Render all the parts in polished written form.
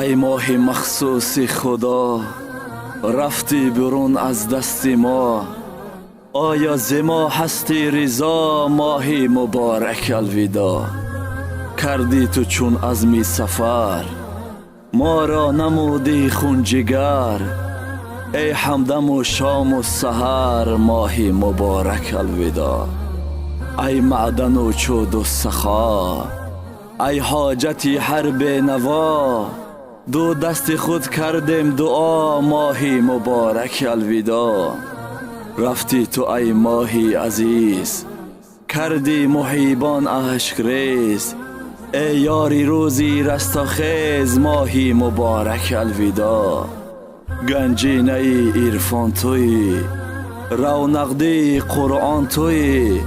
ای ماه مخصوص خدا، رفتی برون از دست ما. آیا ز ما هستی رضا؟ ماهی مبارک الوداع. کردی تو چون عزمی سفر، ما را نمودی خون جگر. ای همدم و شام و سحر، ماهی مبارک الوداع. ای معدن و چود و سخا، ای حاجتی هر بینوا. دو دست خود کردیم دعا، ماهی مبارک الوداع. رفتی تو ای ماهی عزیز، کردی محیبان اشک ریز. ای یاری روزی رستاخیز، ماهی مبارک الوداع. گنجینه ای عرفان تویی، رونقدی قرآن تویی،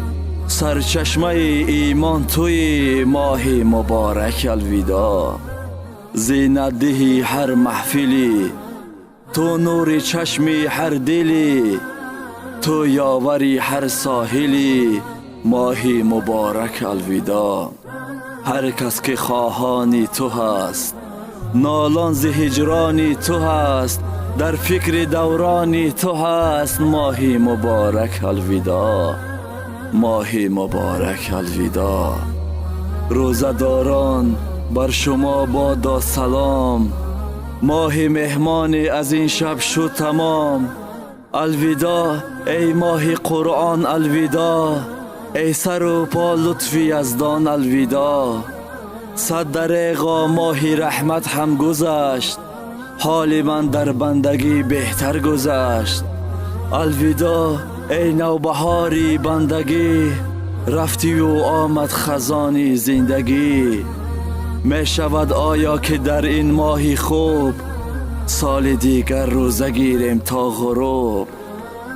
سرچشمه ایمان تویی، ماهی مبارک الوداع. زینت دهی هر محفلی، تو نور چشمی هر دلی. تو یاوری هر ساحلی، ماهی مبارک الوداع. هر کس که خواهانی تو هست، نالان ز هجرانی تو هست. در فکر دورانی تو هست، ماهی مبارک الوداع. ماهی مبارک الوداع. روزه داران بر شما بادا سلام، ماهی مهمانی از این شب شد تمام. الوداع ای ماهی قرآن الوداع. ای سر و پا لطف یزدان الوداع. صد دریغا ماهی رحمت هم گذشت، حال من در بندگی بهتر گذشت. الوداع ای نوبهاری بندگی، رفتی و آمد خزانی زندگی. می شود آیا که در این ماهی خوب، سال دیگر روزه گیریم تا غروب.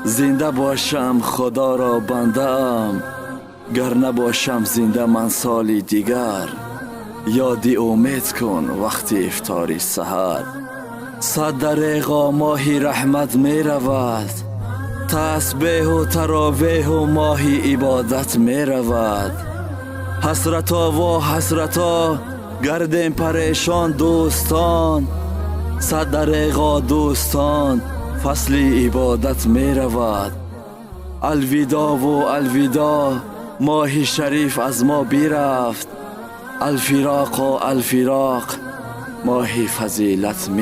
زنده باشم خدا را بنده ام، گر نباشم زنده من سال دیگر. یادی امید کن وقتی افطاری سحر، صد دریغا ماهی رحمت می رود. تسبیح و تراویح و ماهی عبادت می رود. حسرتا و حسرتا گردیم پریشان دوستان، صد دریغا دوستان فصل عبادت می رود. الوداع و الوداع، ماهی شریف از ما بیرفت. الفراق و الفراق، ماهی فضیلت می